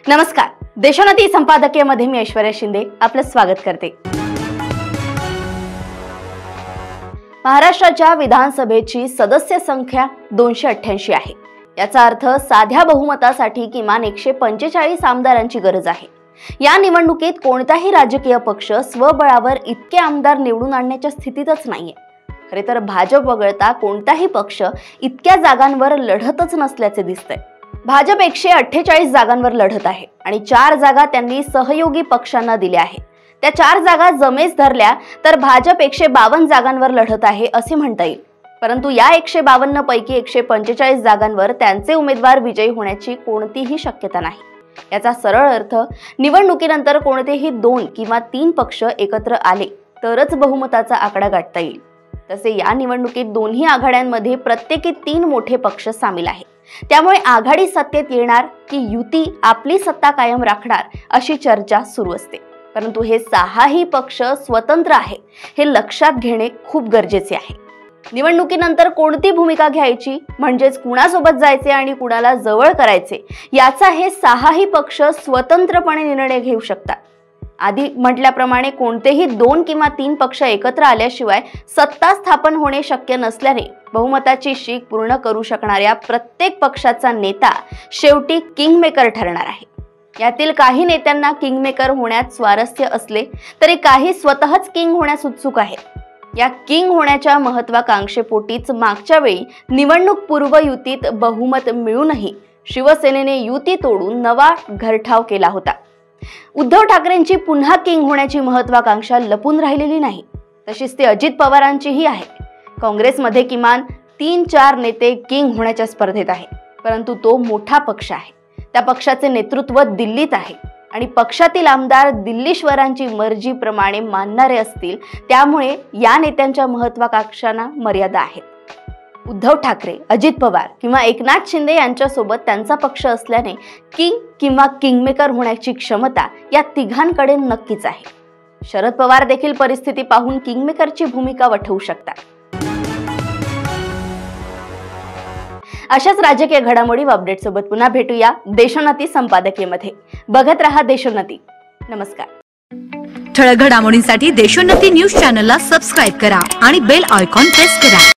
नमस्कार, देशोन्नती संपादकीयमध्ये मी ऐश्वर्या शिंदे आपलं स्वागत करते। महाराष्ट्राच्या विधानसभेची सदस्य संख्या 288 आहे। याचा अर्थ साध्या बहुमतासाठी किमान 145 आमदारांची गरज आहे। या निवडणुकीत कोणताही राजकीय पक्ष स्वबळावर इतके आमदार निवडून आणण्याच्या स्थितीतच नाहीये। खरे तर भाजप वगळता कोणताही पक्ष इतक्या जागांवर लढतच नसल्याचे दिसतंय। भाजप 148 जागांवर लढत आहे आणि 4 जागा त्यांनी सहयोगी पक्षांना दिल्या आहेत। त्या 4 जागा जमेस धरल्या तर भाजप 152 जागांवर लढत आहे असे म्हणता येईल। परंतु या 152 पैकी 145 जागांवर त्यांचे उमेदवार विजयी होण्याची कोणतीही शक्यता नाही। याचा सरळ अर्थ निवडणुकीनंतर कोणतेही 2 किंवा 3 पक्ष एकत्र आले तरच बहुमताचा आकडा गाठता येईल। तसे या निवडणुकीत दोन्ही आघाड्यांमध्ये प्रत्येकी 3 मोठे पक्ष सामील आहेत। त्यामुळे आघाडी सत्तेत येणार की युती आपली सत्ता कायम राखणार अशी चर्चा सुरू असते। परंतु हे 6ही पक्ष स्वतंत्र आहे हे लक्षात घेणे खूप गरजेचे आहे। निवडणुकीनंतर कोणती भूमिका घ्यायची म्हणजेच कुणासोबत जायचे आणि कुणाला जवळ करायचे याचा हे 6ही पक्ष स्वतंत्रपणे निर्णय घेऊ शकतात। आधी म्हटल्याप्रमाणे कोणतेही 2 किंवा 3 पक्ष एकत्र आल्याशिवाय सत्ता स्थापन होणे शक्य नसल्याने बहुमताची शीख पूर्ण करू शकणाऱ्या प्रत्येक पक्षाचा नेता शेवटी किंगमेकर ठरणार आहे। यातील काही नेत्यांना किंगमेकर होण्यात स्वारस्य असले तरी काही स्वतःच किंग होण्यास उत्सुक आहेत। या किंग होण्याच्या महत्त्वाकांक्षेपोटीच मागच्या वेळी निवडणूक पूर्व युतीत बहुमत मिळूनही शिवसेनेने युती तोडून नवा घरठाव केला होता। उद्धव ठाकरेंची पुन्हा किंग होण्याची महत्त्वाकांक्षा लपून राहिलेली नाही, तशीच ती अजित पवारांचीही आहे। काँग्रेसमध्ये किमान 3-4 नेते किंग होण्याच्या स्पर्धेत आहेत, परंतु तो मोठा पक्ष आहे। त्या पक्षाचे नेतृत्व दिल्लीत आहे आणि पक्षातील आमदार दिल्लीश्वरांची मर्जीप्रमाणे मानणारे असतील, त्यामुळे या नेत्यांच्या महत्त्वाकांक्षांना मर्यादा आहेत। उद्धव ठाकरे, अजित पवार किंवा एकनाथ शिंदे यांच्यासोबत त्यांचा पक्ष असल्याने किंग किंवा किंगमेकर होण्याची क्षमता या तिघांकडे नक्कीच आहे। शरद पवार देखील परिस्थिती पाहून किंगमेकरची भूमिका वठवू शकतात। अशाच राजकीय घडामोडी व अपडेट सोबत पुन्हा भेटूया देशोन्नती संपादकीयमध्ये। बघत रहा देशोन्नती। नमस्कार। ठळक घडामोडींसाठी देशोन्नती न्यूज चॅनलला सबस्क्राइब करा आणि बेल आयकॉन प्रेस करा।